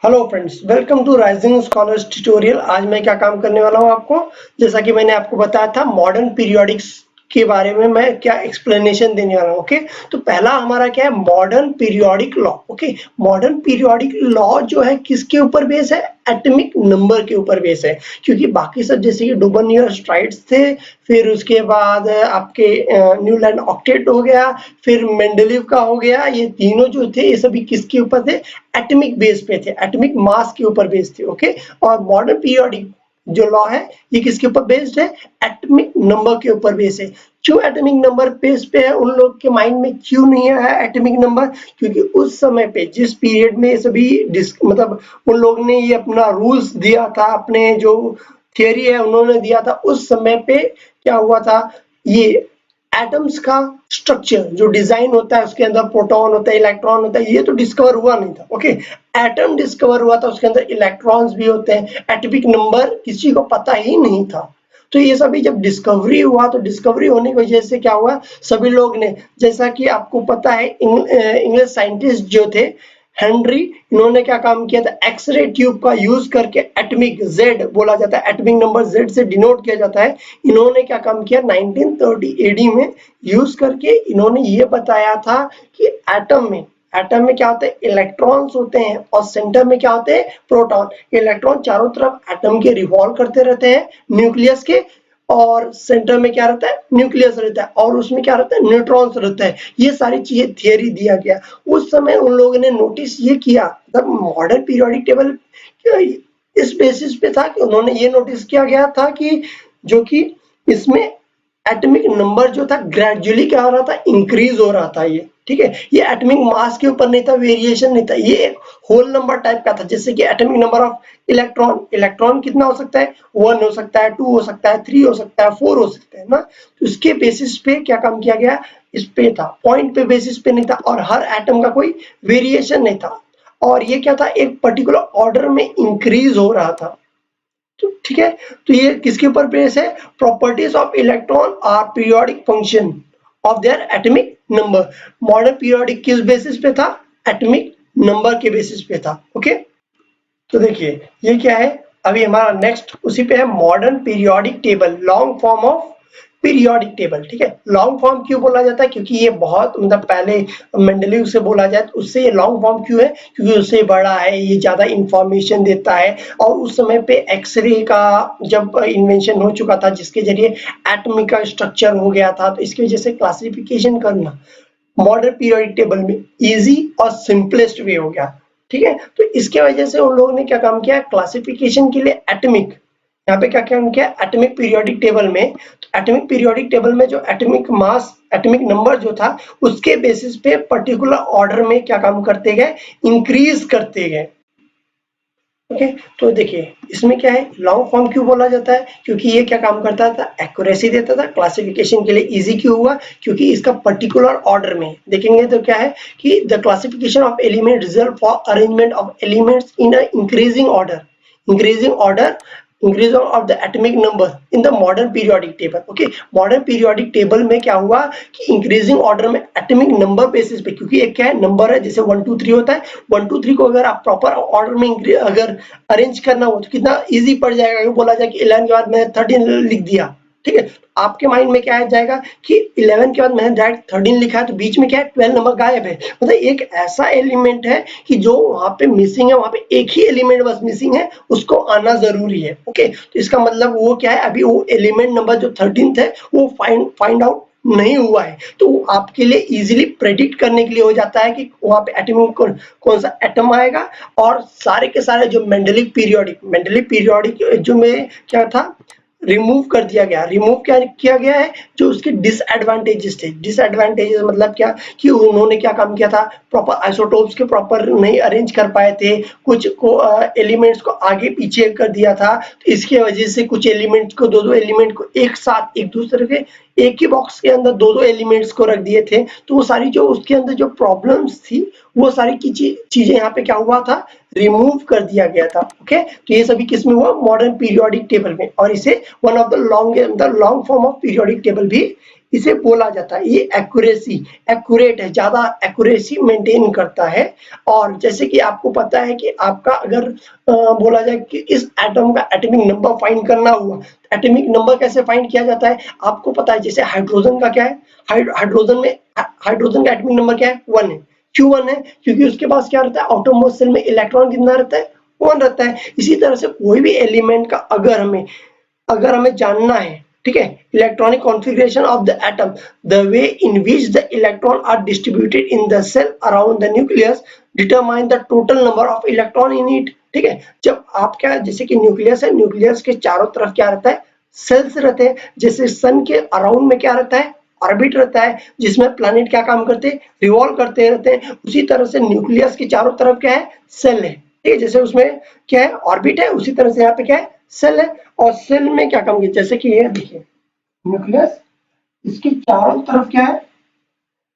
Hello friends, welcome to rising scholars tutorial. आज मैं क्या काम करने वाला हूँ आपको, जैसा कि मैंने आपको बताया था मॉडर्न पीरियोडिक्स के बारे में मैं क्या एक्सप्लेनेशन देने वाला हूँ। ओके, तो पहला हमारा क्या है, modern periodic law. Okay, modern periodic law जो है किसके ऊपर बेस है, एटॉमिक नंबर के ऊपर बेस है। क्योंकि बाकी सब जैसे कि डुबनियर स्ट्राइड्स थे, फिर उसके बाद आपके न्यूलैंड ऑक्टेट हो गया, फिर मेंडलीव का हो गया, ये तीनों जो थे ये सभी किसके ऊपर थे, एटॉमिक बेस पे थे, एटॉमिक मास के ऊपर बेस्ड थे। ओके, और मॉडर्न पीरियोडिक जो लॉ है ये किसके ऊपर बेस्ड है, एटॉमिक नंबर के ऊपर बेस्ड है। क्यों एटॉमिक नंबर बेस पे है, उन लोग के माइंड में क्यों नहीं आया एटॉमिक नंबर, क्योंकि उस समय पे जिस पीरियड में सभी मतलब उन लोग ने ये अपना रूल्स दिया था, अपने जो थियरी है उन्होंने दिया था, उस समय पे क्या हुआ था, ये एटम्स का स्ट्रक्चर जो डिजाइन होता है, उसके अंदर प्रोटॉन होता है, इलेक्ट्रॉन होता है, ये तो डिस्कवर हुआ नहीं था। ओके, एटम डिस्कवर हुआ था, उसके अंदर इलेक्ट्रॉन्स भी होते हैं, एटॉमिक नंबर किसी को पता ही नहीं था। तो ये सभी जब डिस्कवरी हुआ, तो डिस्कवरी होने की वजह से क्या हुआ, सभी लोग ने, जैसा कि आपको पता है, इंग्लिश साइंटिस्ट जो थे हेनरी, इन्होंने क्या काम किया था, एक्सरे ट्यूब का यूज करके, एटॉमिक जेड बोला जाता है, एटॉमिक नंबर जेड से डिनोट किया जाता है। इन्होंने क्या काम किया, 1930 एडी में यूज करके इन्होंने ये बताया था कि एटम में क्या होते हैं, इलेक्ट्रॉन्स होते हैं, और सेंटर में क्या होते हैं, प्रोटॉन। इलेक्ट्रॉन चारों तरफ एटम के रिवॉल्व करते रहते हैं न्यूक्लियस के, और सेंटर में क्या रहता है, न्यूक्लियस रहता है, और उसमें क्या रहता है, न्यूट्रॉन्स रहता है। ये सारी चीजें थियरी दिया गया। उस समय उन लोगों ने नोटिस ये किया, मतलब मॉडर्न पीरियोडिक टेबल इस बेसिस पे था कि उन्होंने ये नोटिस किया गया था कि जो कि इसमें एटॉमिक नंबर जो था ग्रेजुअली क्या हो रहा था, इंक्रीज हो रहा था। ये ठीक है, ये एटॉमिक मास के ऊपर नहीं था, वेरिएशन नहीं था, ये एक होल नंबर टाइप का था। जैसे कि atomic number of electron, electron कितना हो सकता है, 1 हो सकता है, 2 हो सकता है, 3 हो सकता है, 4 हो सकता है ना। तो इसके बेसिस पे क्या काम किया गया, इस पे था, पॉइंट पे बेसिस पे नहीं था, और हर एटम का कोई वेरिएशन नहीं था, और ये क्या था, एक पर्टिकुलर ऑर्डर में इंक्रीज हो रहा था। तो ठीक है, तो ये किसके ऊपर बेस है, properties of electron are periodic function of their atomic number. Modern periodic किस बेसिस पे था, एटॉमिक नंबर के बेसिस पे था। ओके, तो देखिए ये क्या है, अभी हमारा नेक्स्ट उसी पे है, modern periodic table, long form of periodic table. ठीक है, लॉन्ग फॉर्म क्यों बोला जाता है, क्योंकि ये बहुत, मतलब पहले मेंडलीव से बोला जाए तो उससे ये लॉन्ग फॉर्म क्यों है, क्योंकि उससे बड़ा है, ये ज्यादा इंफॉर्मेशन देता है। और उस समय पे एक्सरे का जब इन्वेंशन हो चुका था, जिसके जरिए एटम का स्ट्रक्चर हो गया था, तो इसकी वजह से क्लासिफिकेशन करना मॉडर्न पीरियोडिक टेबल में इजी और सिंपलेस्ट वे हो गया। ठीक है, तो इसके वजह से उन लोगों ने क्या काम किया, क्लासिफिकेशन के लिए एटॉमिक, यहाँ पे क्या काम किया, एटॉमिक पीरियोडिक टेबल में, तो एटॉमिक पीरियोडिक टेबल में जो एटॉमिक मास, एटॉमिक नंबर जो था, उसके बेसिस पे पर्टिकुलर ऑर्डर में क्या काम करते गए, इंक्रीज करते गए। ओके, तो देखिए इसमें क्या है, लॉन्ग फॉर्म क्यों बोला जाता है, क्योंकि ये क्या काम करता था, एक्यूरेसी देता था। क्लासिफिकेशन के लिए इजी क्यों हुआ, क्योंकि इसका पर्टिकुलर ऑर्डर में देखेंगे तो क्या है कि the classification of element result for arrangement of elements in a increasing order, increasing order, increase of the atomic number in the modern periodic table. Okay, modern periodic table में क्या हुआ कि इंक्रीजिंग ऑर्डर में atomic number basis पे, क्योंकि एक क्या है, नंबर है, जैसे 1 2 3 होता है, 1 2 3 को अगर आप प्रॉपर ऑर्डर में अगर अरेंज करना हो तो कितना इजी पड़ जाएगा। ये बोला जाए कि 11 के बाद मैंने 13 लिख दिया, ठीक है, आपके माइंड में क्या आ जाएगा कि 11 के बाद मैंने डायरेक्ट 13 लिखा है, तो बीच में क्या है, 12 नंबर गायब है। मतलब एक ऐसा एलिमेंट है कि जो वहां पे मिसिंग है, वहां पे एक ही एलिमेंट बस मिसिंग है, उसको आना जरूरी है। ओके, तो इसका मतलब वो क्या है, अभी वो एलिमेंट नंबर जो 13th है वो फाइंड आउट नहीं हुआ है, तो आपके लिए इजीली प्रेडिक्ट करने के लिए हो जाता है कि वहां पे एटॉमिक कौन सा एटम आएगा। और सारे के सारे जो मेंडलिक पीरियोडिक जो में क्या था, रिमूव कर दिया गया। रिमूव क्या किया गया है, जो उसके डिसएडवांटेजेस थे, डिसएडवांटेजेस मतलब क्या, कि उन्होंने क्या काम किया था, प्रॉपर आइसोटोप्स के प्रॉपर नहीं अरेंज कर पाए थे, कुछ को एलिमेंट्स को आगे पीछे कर दिया था, तो इसके वजह से कुछ एलिमेंट्स को, दो एलिमेंट को एक साथ एक दूसरे के एक ही बॉक्स के अंदर दो एलिमेंट्स को रख दिए थे। तो वो सारी जो उसके अंदर जो प्रॉब्लम्स थी, वो सारी की चीजें यहाँ पे क्या हुआ था, रिमूव कर दिया गया था। ओके, तो ये सभी किस में हुआ, मॉडर्न पीरियोडिक टेबल में, और इसे one of the long form of periodic table भी इसे बोला जाता है। ये एक्यूरेट है, ज्यादा एक्यूरेसी मेंटेन करता है। और जैसे कि आपको पता है कि आपका अगर बोला जाए कि इस एटम का एटॉमिक नंबर फाइंड करना हुआ, एटॉमिक नंबर कैसे फाइंड किया जाता है आपको पता है। जैसे हाइड्रोजन का क्या है, हाइड्रोजन का एटॉमिक नंबर क्या है, 1 है। क्यों 1 है, क्योंकि उसके पास क्या रहता है, आउटरमोस्ट शेल में इलेक्ट्रॉन कितना रहता है, 1 रहता है। इसी तरह से कोई भी एलिमेंट का अगर हमें जानना है, ठीक है, electronic configuration of the atom, the way in which the electron are distributed in the shell around the nucleus determine the total number of electron in it. ठीक है, जब आप क्या, जैसे कि न्यूक्लियस है, न्यूक्लियस के चारों तरफ क्या रहता है, सेल्स रहते हैं। जैसे सन के अराउंड में क्या रहता है, ऑर्बिट रहता है, जिसमें प्लैनेट क्या काम करते हैं, रिवॉल्व करते रहते हैं। उसी तरह से न्यूक्लियस के चारों तरफ क्या है, सेल है। ठीक है, जैसे उसमें क्या है, ऑर्बिट है, उसी तरह से यहाँ पे क्या है, सेल है। और सेल में क्या काम किया, जैसे कि ये देखिए न्यूक्लियस, इसके चारों तरफ क्या है,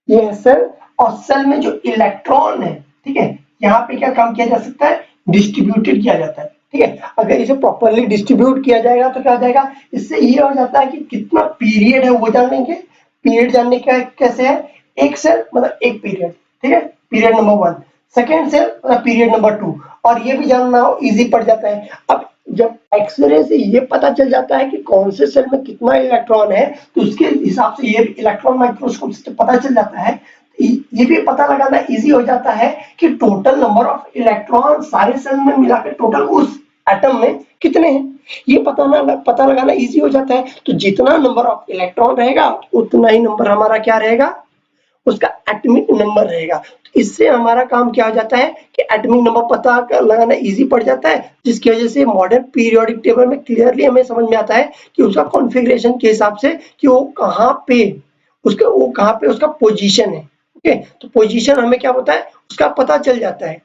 ये है सेल। और सेल में जो इलेक्ट्रॉन है, ठीक है, यहाँ पे क्या काम किया जा सकता है, डिस्ट्रीब्यूटेड किया जाता है। ठीक है, अगर इसे प्रॉपरली डिस्ट्रीब्यूट किया जाएगा तो क्या हो जाएगा, इससे ये हो जाता है कि कितना पीरियड है वो जान लेंगे। पीरियड जानने का कैसे है, एक सेल मतलब एक पीरियड, ठीक है, पीरियड नंबर 1, सेकेंड सेल मतलब पीरियड नंबर 2, और ये भी जानना हो इजी पड़ जाता है। अब जब एक्सरे से ये पता चल जाता है कि कौन से सेल में कितना इलेक्ट्रॉन है, तो उसके हिसाब से ये इलेक्ट्रॉन माइक्रोस्कोप से पता चल जाता है। ये भी पता लगाना इजी हो जाता है कि टोटल नंबर ऑफ इलेक्ट्रॉन सारे सेल में मिलाकर टोटल उस एटम में कितने हैं, ये पता लगाना इजी हो जाता है। तो जितना नंबर ऑफ इलेक्ट्रॉन रहेगा उतना ही नंबर हमारा क्या रहेगा, उसका एटॉमिक नंबर रहेगा। तो इससे हमारा काम क्या हो जाता है कि एटॉमिक नंबर पता लगाना इजी पड़ जाता है, जिसकी वजह से मॉडर्न पीरियोडिक टेबल में क्लियरली हमें समझ में आता है कि उसका कॉन्फ़िगरेशन के हिसाब से कि वो कहाँ पे उसका पोजीशन है। ओके, तो पोजीशन हमें क्या होता है, उसका पता चल जाता है।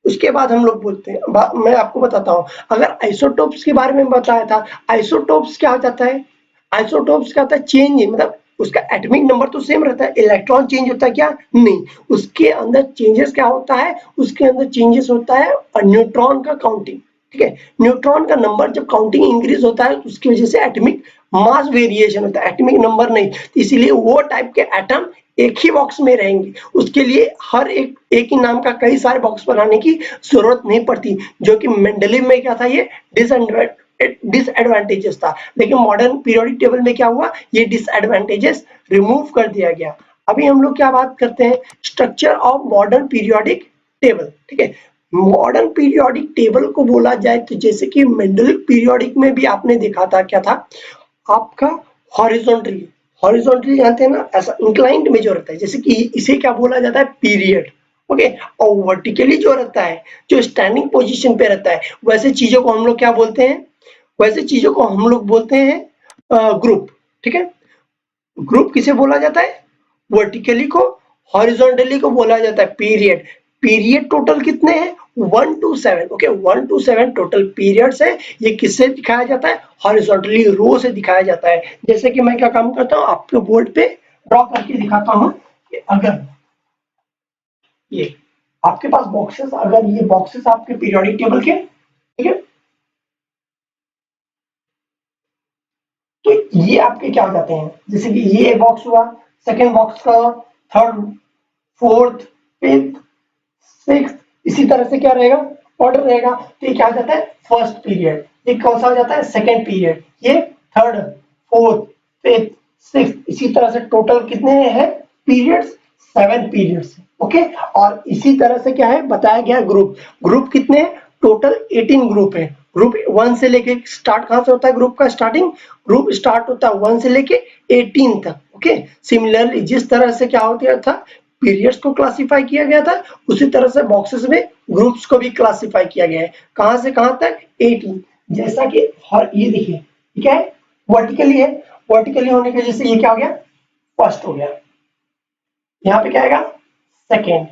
उसके बाद हम लोग बोलते हैं, मैं आपको बताता हूँ, अगर आइसोटोप्स के बारे में बताया था, आइसोटोप्स क्या हो जाता है, आइसोटोप्स क्या होता है, चेंज, मतलब उसका एटॉमिक नंबर तो सेम रहता है, इलेक्ट्रॉन चेंज होता है क्या, नहीं, उसके अंदर चेंजेस क्या होता है, उसके अंदर चेंजेस होता है न्यूट्रॉन का काउंटिंग। ठीक है, न्यूट्रॉन का नंबर जब काउंटिंग इंक्रीज होता है तो उसकी वजह से एटॉमिक मास वेरिएशन होता है, एटॉमिक नंबर नहीं। तो इसीलिए वो टाइप के एटम एक ही बॉक्स में रहेंगे, उसके लिए हर एक ही नाम का कई सारे बॉक्स बनाने की जरूरत नहीं पड़ती, जो कि मेंडलीव में क्या था, ये डिसएडवांटेजेस था। लेकिन मॉडर्न पीरियोडिक टेबल में क्या हुआ, ये डिसएडवांटेजेस रिमूव कर दिया गया। अभी हम लोग क्या बात करते हैं, structure of modern periodic table. ठीक है, मॉडर्न पीरियोडिक टेबल को बोला जाए तो जैसे कि मेंडलीव पीरियोडिक में भी आपने देखा था, क्या था आपका, हॉरिजॉन्टली, हॉरिजॉन्टली जानते हैं ना, ऐसा इंक्लाइंड में जो रहता है, जैसे कि इसे क्या बोला जाता है, पीरियड। ओके, और वर्टिकली जो रहता है, जो स्टैंडिंग पोजीशन पे रहता है, वैसे चीजों को हम लोग क्या बोलते हैं, वैसे चीजों को हम लोग बोलते हैं ग्रुप। ठीक है, ग्रुप किसे बोला जाता है, वर्टिकली को, हॉरिजॉन्टली को बोला जाता है पीरियड। पीरियड टोटल कितने हैं, 1 to 7। Okay, 1 to 7 total periods है। ये किससे दिखाया जाता है, हॉरिजॉन्टली, रो से दिखाया जाता है। जैसे कि मैं क्या काम करता हूँ, आपके बोर्ड पे ड्रॉ करके दिखाता हूँ कि अगर ये आपके पास बॉक्सेस, अगर ये बॉक्सेस आपके पीरियोडिक टेबल के, ठीक है, तो ये आपके क्या हो जाते हैं, जैसे कि ये एक बॉक्स हुआ, सेकेंड बॉक्स का, थर्ड, फोर्थ, फिफ्थ, सिक्स, इसी तरह से क्या रहेगा, ऑर्डर रहेगा। तो ये क्या हो जाता है, फर्स्ट पीरियड, ये कौन सा हो जाता है, सेकेंड पीरियड, ये थर्ड, फोर्थ, फिफ्थ, सिक्स, इसी तरह से टोटल कितने हैं पीरियड्स, 7 पीरियड्स। ओके, और इसी तरह से क्या है बताया गया, ग्रुप, ग्रुप कितने हैं, टोटल 18 ग्रुप है। ग्रुप 1 से लेके स्टार्ट कहां से होता है, ग्रुप का स्टार्टिंग, ग्रुप स्टार्ट होता है 1 से लेके 18 तक। ओके, सिमिलरली जिस तरह से क्या होता था, पीरियड्स को क्लासिफाई किया गया था, उसी तरह से बॉक्सेस में ग्रुप्स को भी क्लासिफाई किया गया है, कहां से कहां तक, 18। जैसा कि हर ये देखिए, ठीक है, वर्टिकली है, वर्टिकली होने की वजह से ये क्या हो गया, फर्स्ट हो गया, यहाँ पे क्या आएगा, सेकेंड,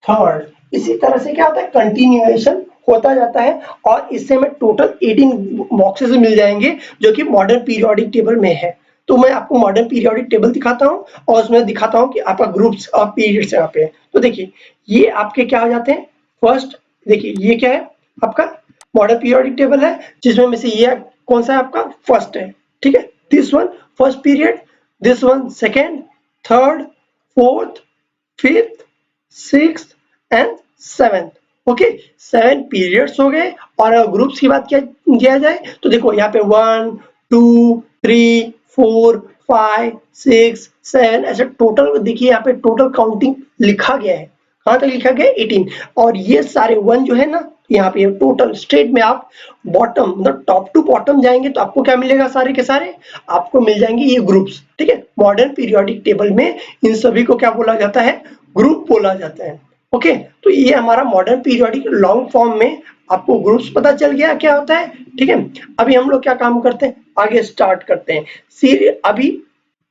थर्ड, इसी तरह से क्या होता है, कंटिन्यूएशन होता जाता है। और इससे हमें टोटल 18 बॉक्सेस मिल जाएंगे, जो कि मॉडर्न पीरियोडिक टेबल में है। तो मैं आपको मॉडर्न पीरियोडिक टेबल दिखाता हूँ और उसमें दिखाता हूँ कि आपका ग्रुप्स ऑफ पीरियड्स यहाँ पे है। तो देखिए, ये आपके क्या हो जाते हैं, फर्स्ट, देखिए ये क्या है आपका मॉडर्न पीरियोडिक टेबल है, जिसमें में से ये कौन सा है आपका फर्स्ट है, ठीक है। This one first period, this one second, third, fourth, fifth, sixth and seventh. Okay, 7 periods हो गए। और अगर ग्रुप्स की बात किया जाए तो देखो यहाँ पे 1 2 3 4 5 6 7 ऐसे टोटल देखिए यहाँ पे टोटल काउंटिंग लिखा गया है। कहाँ तक लिखा गया है 18। और ये सारे वन जो है ना यहाँ पे टोटल स्ट्रेट में आप बॉटम मतलब टॉप टू बॉटम जाएंगे तो आपको क्या मिलेगा, सारे के सारे आपको मिल जाएंगे ये ग्रुप्स, ठीक है। मॉडर्न पीरियोडिक टेबल में इन सभी को क्या बोला जाता है, ग्रुप बोला जाता है। ओके, तो ये हमारा मॉडर्न पीरियोडिक लॉन्ग फॉर्म में आपको ग्रुप्स पता चल गया क्या होता है, ठीक है। अभी हम लोग क्या काम करते हैं, आगे स्टार्ट करते हैं। अभी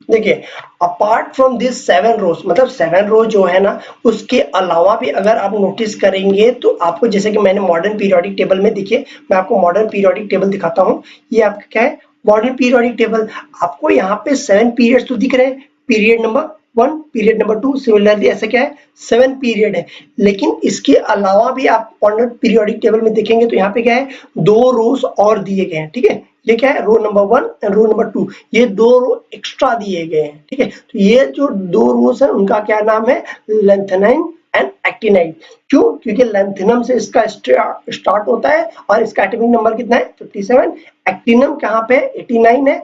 देखिए अपार्ट फ्रॉम दिस 7 रोज, मतलब 7 रोज जो है ना उसके अलावा भी अगर आप नोटिस करेंगे तो आपको, जैसे कि मैंने मॉडर्न पीरियोडिक टेबल में, देखिए मैं आपको मॉडर्न पीरियोडिक टेबल दिखाता हूँ। ये आपका क्या है, मॉडर्न पीरियोडिक टेबल। आपको यहाँ पे 7 पीरियड्स तो दिख रहे हैं, period number 1, period number 2, similarly ऐसा क्या है 7 पीरियड है। लेकिन इसके अलावा भी आप मॉडर्न पीरियोडिक टेबल में देखेंगे तो यहाँ पे क्या है, 2 रोज और दिए गए हैं, ठीक है। ये क्या है, row number 1 and row number 2, ये 2 रो एक्स्ट्रा दिए गए हैं, ठीक है। तो ये जो 2 रोज है उनका क्या नाम है, लेंथेनाइन एंड एक्टिनाइन। क्यों, क्योंकि लेंथेनम से इसका स्टार्ट होता है और इसका एटॉमिक नंबर कितना है 57। एक्टिनम कहाँ पे 89 है,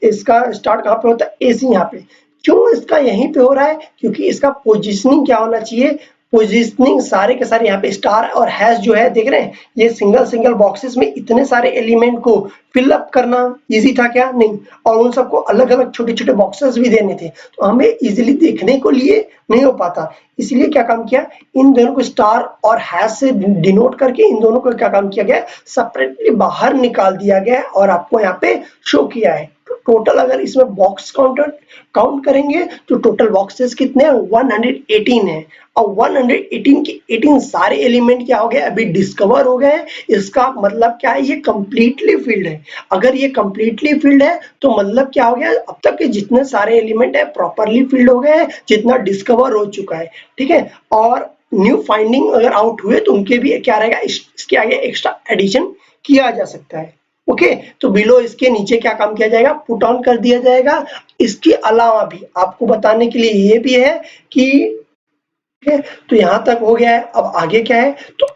इसका स्टार्ट कहाँ पे होता है, AC यहाँ पे। क्यों इसका यहीं पे हो रहा है, क्योंकि इसका पोजिशनिंग क्या होना चाहिए, पोजिशनिंग सारे के सारे यहाँ पे स्टार और हैश जो है देख रहे हैं, ये सिंगल सिंगल बॉक्सेस में इतने सारे एलिमेंट को फिल अप करना इजी था क्या, नहीं। और उन सबको अलग अलग छोटे छोटे बॉक्सेस भी देने थे, तो हमें इजीली देखने को लिए नहीं हो पाता। इसलिए क्या काम किया, इन दोनों को स्टार और हैश से डिनोट करके इन दोनों को क्या काम किया गया, सेपरेटली बाहर निकाल दिया गया और आपको यहाँ पे शो किया है। टोटल अगर इसमें बॉक्स काउंट करेंगे तो टोटल बॉक्सेस कितने हैं, 118 है। और 118 के 18 सारे एलिमेंट क्या हो गए, अभी डिस्कवर हो गए। इसका मतलब क्या है, ये कंप्लीटली फिल्ड है। अगर ये कंप्लीटली फिल्ड है तो मतलब क्या हो गया, अब तक के जितने सारे एलिमेंट है प्रॉपरली फिल्ड हो गए हैं, जितना डिस्कवर हो चुका है, ठीक है। और न्यू फाइंडिंग अगर आउट हुए तो उनके भी क्या रहेगा, इसके आगे एक्स्ट्रा एडिशन किया जा सकता है। ओके, तो बिलो इसके नीचे क्या काम किया जाएगा, पुट ऑन कर दिया जाएगा। इसके अलावा भी आपको बताने के लिए ये भी है कि, ठीक है, तो यहाँ तक हो गया है। अब आगे क्या है, तो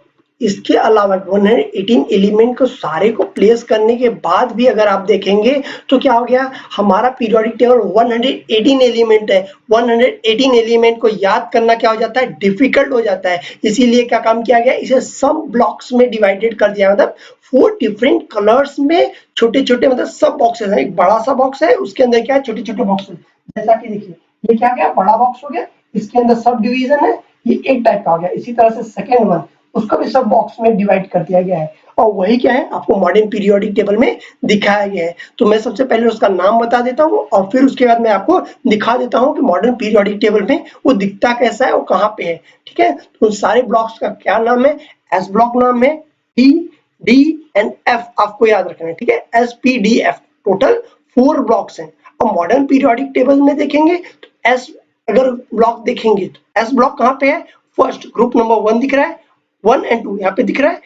इसके अलावा 118 एलिमेंट को सारे को प्लेस करने के बाद भी अगर आप देखेंगे तो क्या हो गया, हमारा पीरियोडिक टेबल 118 एलिमेंट है। 118 एलिमेंट को याद करना क्या हो जाता है, डिफिकल्ट हो जाता है। इसीलिए क्या काम किया गया, इसे सब ब्लॉक्स में डिवाइडेड कर दिया, मतलब 4 डिफरेंट कलर्स में छोटे छोटे मतलब सब बॉक्सेस है। एक बड़ा सा बॉक्स है, उसके अंदर क्या है, छोटे छोटे बॉक्सेस। जैसा कि देखिए ये क्या गया, बड़ा बॉक्स हो गया, इसके अंदर सब डिवीजन है, ये एक टाइप का हो गया। इसी तरह से सेकेंड वन, उसको भी सब बॉक्स में डिवाइड कर दिया गया है। और वही क्या है, आपको मॉडर्न पीरियोडिक टेबल में दिखाया गया है। तो मैं सबसे पहले उसका नाम बता देता हूँ और फिर उसके बाद मैं आपको दिखा देता हूँ कि मॉडर्न पीरियोडिक टेबल में वो दिखता कैसा है, वो कहाँ पे है, ठीक है। तो उन सारे ब्लॉक्स का क्या नाम है, एस ब्लॉक नाम है, P, D एंड F आपको याद रखना है, ठीक है। SPDF टोटल 4 ब्लॉक्स हैं। और मॉडर्न पीरियोडिक टेबल में देखेंगे तो एस अगर ब्लॉक देखेंगे तो एस ब्लॉक कहाँ पे है, फर्स्ट ग्रुप नंबर 1 दिख रहा है, 1 एंड 2 यहाँ पे दिख रहा है।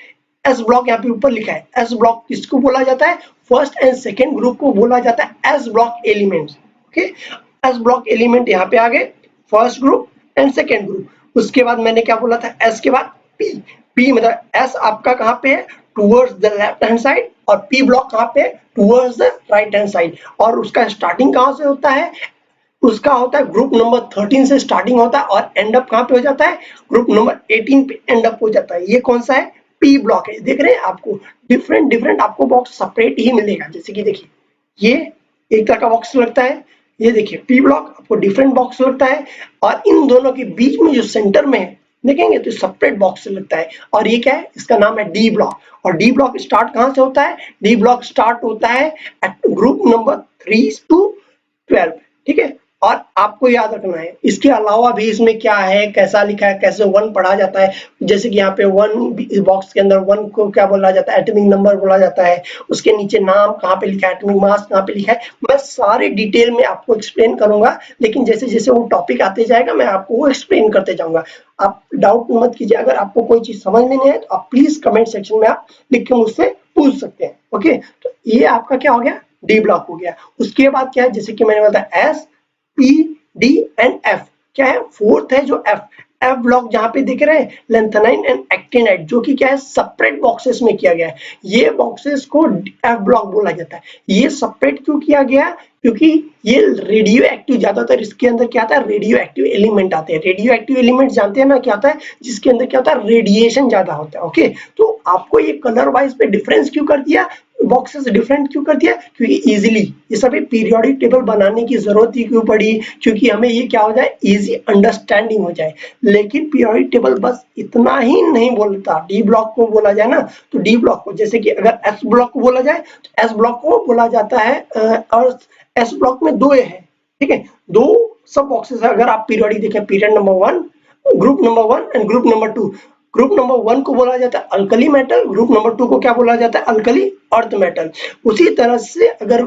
एस ब्लॉक यहाँ पे ऊपर लिखा है। एस ब्लॉक किसको बोला जाता है, फर्स्ट एंड सेकेंड ग्रुप को बोला जाता है S block elements. Okay, S block element यहाँ पे आ गए, first group and second group. उसके बाद मैंने क्या बोला था, एस के बाद पी। पी मतलब एस आपका कहाँ पे है, towards the left hand side, और पी ब्लॉक कहाँ पे, towards the right hand side. और उसका स्टार्टिंग कहाँ से होता है, उसका होता है ग्रुप नंबर 13 से स्टार्टिंग होता है और एंड अप कहाँ पे हो जाता है, ग्रुप नंबर 18 पे एंड अप हो जाता है। ये कौन सा है, पी ब्लॉक है। देख रहे हैं आपको डिफरेंट डिफरेंट आपको बॉक्स सेपरेट ही मिलेगा। जैसे कि देखिए ये एक तरह का बॉक्स लगता है, ये देखिए पी ब्लॉक आपको डिफरेंट बॉक्स लगता है। और इन दोनों के बीच में जो सेंटर में है देखेंगे तो सेपरेट बॉक्स लगता है। और ये क्या है, इसका नाम है डी ब्लॉक। और डी ब्लॉक स्टार्ट कहाँ से होता है, डी ब्लॉक स्टार्ट होता है एट ग्रुप नंबर 3 to 12, ठीक है। और आपको याद रखना है। इसके अलावा भी इसमें क्या है, कैसा लिखा है, कैसे वन पढ़ा जाता है। जैसे कि यहाँ पे वन बॉक्स के अंदर वन को क्या बोला जाता है, एटॉमिक नंबर बोला जाता है। उसके नीचे नाम कहाँ पे लिखा है, एटॉमिक मास कहाँ पे लिखा है, मैं सारे डिटेल में आपको एक्सप्लेन करूंगा। लेकिन जैसे जैसे वो टॉपिक आते जाएगा मैं आपको वो एक्सप्लेन करते जाऊंगा। आप डाउट मत कीजिए, अगर आपको कोई चीज समझ में नहीं आए तो आप प्लीज कमेंट सेक्शन में आप लिख के मुझसे पूछ सकते हैं। ओके, तो ये आपका क्या हो गया, डी ब्लॉक हो गया। उसके बाद क्या है, जैसे कि मैंने बताया S P D and F, क्या है, फोर्थ है जो एफ। एफ ब्लॉक जहां पे दिख रहे हैं लेंथेनाइन एंड एक्टिनाइड, जो कि क्या है सेपरेट बॉक्सेस में किया गया है। ये बॉक्सेस को एफ ब्लॉक बोला जाता है। ये सेपरेट क्यों किया गया, क्योंकि ये रेडियो एक्टिव, ज्यादातर इसके अंदर क्या आता है, रेडियो एक्टिव एलिमेंट आते हैं। रेडियो एक्टिव एलिमेंट जानते हैं ना क्या होता है, जिसके अंदर क्या होता है, रेडिएशन ज्यादा होता है। ओके, तो आपको ये कलर वाइज पे डिफरेंस क्यों कर दिया, बॉक्सेस डिफरेंट क्यों कर दिया, क्योंकि इजीली ये सभी पीरियोडिक टेबल बनाने की जरूरत ही क्यों पड़ी, क्योंकि हमें ये क्या हो जाए, इजी अंडरस्टैंडिंग हो जाए। लेकिन पीरियोडिक टेबल बस इतना ही नहीं बोलता। डी ब्लॉक को बोला जाए ना, तो डी ब्लॉक को, जैसे कि अगर एस ब्लॉक को बोला जाए तो एस ब्लॉक को बोला जाता है और एस ब्लॉक में दो है, ठीक है, दो सब बॉक्सेस है। अगर आप पीरियोडिक देखें, period number one, group number one and group number two. Group number one को बोला जाता है alkali metal, group number two को क्या बोला जाता है, अल्कली अर्थ मेटल। उसी तरह से अगर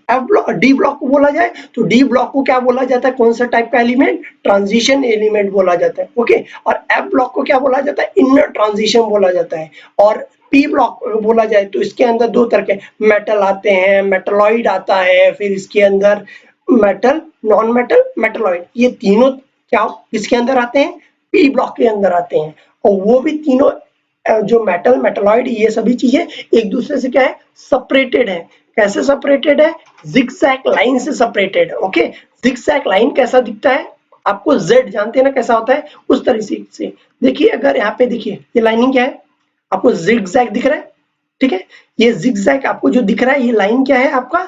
एफ ब्लॉक, डी ब्लॉक को बोला जाए तो डी ब्लॉक को क्या बोला जाता है, कौन सा टाइप का एलिमेंट, ट्रांजिशन एलिमेंट बोला जाता है। ओके, और एफ ब्लॉक को क्या बोला जाता है, इनर ट्रांजिशन बोला जाता है। और पी ब्लॉक बोला जाए तो इसके अंदर दो तरह के मेटल आते हैं, मेटलॉइड आता है, फिर इसके अंदर मेटल, नॉन मेटल, मेटलॉइड, ये तीनों क्या इसके अंदर आते हैं, पी ब्लॉक के अंदर आते हैं। और वो भी तीनों जो मेटल, मेटलॉइड, ये सभी चीजें एक दूसरे से क्या है, सेपरेटेड है। कैसे सेपरेटेड है, जिगजैग लाइन से सेपरेटेड है। ओके, जिगजैग लाइन कैसा दिखता है, आपको जेड जानते हैं ना कैसा होता है, उस तरीके से देखिए। अगर यहाँ पे देखिए ये लाइनिंग क्या है, आपको जिगजैग दिख रहा है, ठीक है। ये जिगजैग आपको जो दिख रहा है, ये लाइन क्या है आपका,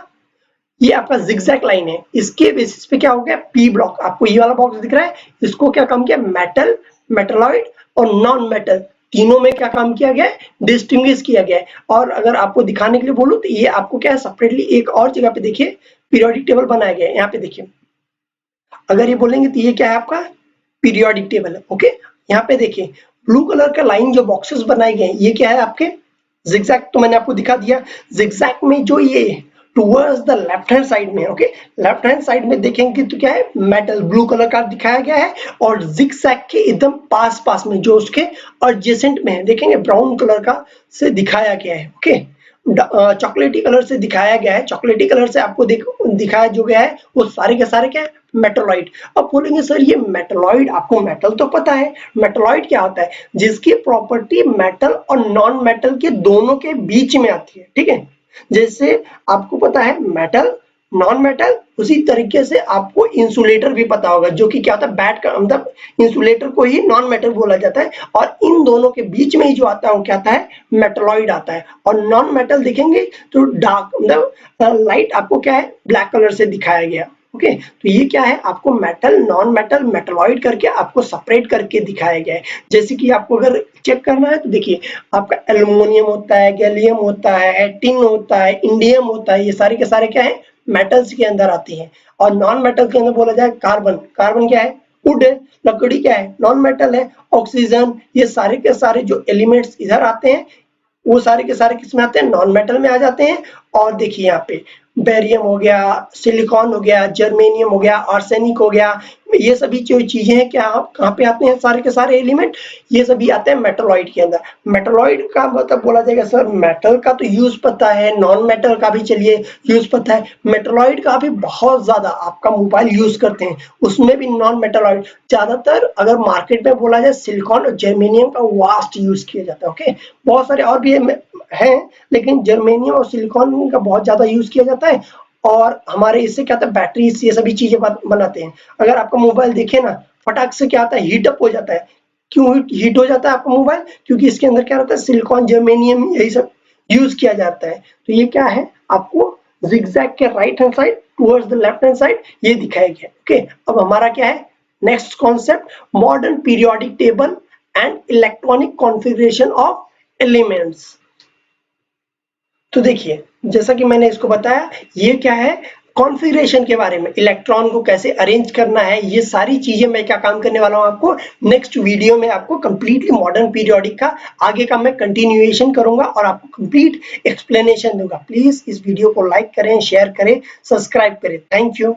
ये आपका जिगजैग लाइन है। इसके बेसिस पे क्या हो गया, पी ब्लॉक। आपको ये वाला बॉक्स दिख रहा है, इसको क्या काम किया, मेटल, मेटलॉइड और नॉन मेटल, तीनों में क्या काम किया गया है, डिस्टिंग्विश किया गया है। और अगर आपको दिखाने के लिए बोलूं तो ये आपको क्या है, सेपरेटली एक और जगह पे देखिए पीरियोडिक टेबल बनाया गया है। यहाँ पे देखिए, अगर ये बोलेंगे तो ये क्या है आपका पीरियोडिक टेबल है। ओके, यहाँ पे देखिए ब्लू कलर का लाइन जो बॉक्सेस बनाए गए हैं, ये क्या है आपके जिगजैग, तो मैंने आपको दिखा दिया। जिगजैग में जो ये towards the left hand side में, ओके, लेफ्ट हैंड साइड में देखेंगे तो क्या है, मेटल ब्लू कलर का दिखाया गया है। और जिगजैग के एकदम पास पास में जो उसके एडजेसेंट में है, देखेंगे ब्राउन कलर का से दिखाया गया है। ओके, चॉकलेटी कलर से दिखाया गया है। चॉकलेटी कलर से आपको दिखाया जो गया है वो सारे के सारे क्या है, मेटलॉइड। अब बोलेंगे सर ये मेटलॉइड, आपको मेटल तो पता है, मेटलॉइड क्या होता है, जिसकी प्रॉपर्टी मेटल और नॉन मेटल के दोनों के बीच में आती है, ठीक है। जैसे आपको पता है मेटल, नॉन मेटल, उसी तरीके से आपको इंसुलेटर भी पता होगा, जो कि क्या होता है, बैट का मतलब इंसुलेटर को ही नॉन मेटल बोला जाता है। और इन दोनों के बीच में ही जो आता है वो क्या आता है, मेटलॉइड आता है। और नॉन मेटल देखेंगे तो डार्क मतलब लाइट आपको क्या है, ब्लैक कलर से दिखाया गया। ओके, तो ये क्या है, आपको मेटल, नॉन मेटल, मेटलॉइड करके आपको सेपरेट करके दिखाया गया है। जैसे कि आपको अगर चेक करना है तो देखिए, आपका एल्युमिनियम होता है, गैलियम होता है, टिन होता है, इंडियम होता है, ये सारे के सारे क्या है, मेटल्स के अंदर आते हैं। और नॉन मेटल के अंदर बोला जाए कार्बन, कार्बन क्या है, वुड है, लकड़ी क्या है, नॉन मेटल है, ऑक्सीजन, ये सारे के सारे जो एलिमेंट्स इधर आते हैं वो सारे के सारे किस में आते हैं, नॉन मेटल में आ जाते हैं। और देखिए यहाँ पे बेरियम हो गया, सिलिकॉन हो गया, जर्मेनियम हो गया, आर्सेनिक हो गया, ये सभी जो चीजें हैं क्या कहाँ पे आते हैं, सारे के सारे एलिमेंट ये सभी आते हैं मेटलॉइड के अंदर। मेटलॉइड का मतलब बोला जाएगा सर मेटल का तो यूज पता है, नॉन मेटल का भी चलिए यूज पता है, मेटलॉइड का भी बहुत ज्यादा आपका मोबाइल यूज करते हैं, उसमें भी नॉन मेटलॉइड ज्यादातर। अगर मार्केट में बोला जाए सिलिकॉन और जर्मेनियम का वास्ट यूज किया जाता है। ओके, बहुत सारे और भी हैं, लेकिन जर्मेनियम और सिलिकॉन का बहुत ज्यादा यूज किया जाता है। और हमारे इससे क्या होता है, बैटरीज ये सभी चीजें बनाते हैं। अगर आपका मोबाइल देखे ना, फटाक से क्या आता है, हीट अप हो जाता है। क्यों हीट हो जाता है आपका मोबाइल, क्योंकि इसके अंदर क्या रहता है, सिलिकॉन, जर्मेनियम, यही सब यूज किया जाता है। तो ये क्या है, आपको जिगजैग के right hand side towards the left hand side ये दिखाया गया। ओके, अब हमारा क्या है next concept, modern periodic table and electronic configuration of elements. तो देखिए जैसा कि मैंने इसको बताया, ये क्या है, कॉन्फ़िगरेशन के बारे में, इलेक्ट्रॉन को कैसे अरेंज करना है, ये सारी चीजें मैं क्या काम करने वाला हूँ आपको नेक्स्ट वीडियो में आपको कंप्लीटली मॉडर्न पीरियोडिक का आगे का मैं कंटिन्यूएशन करूंगा और आपको कंप्लीट एक्सप्लेनेशन दूंगा। प्लीज इस वीडियो को लाइक करें, शेयर करें, सब्सक्राइब करें। Thank you.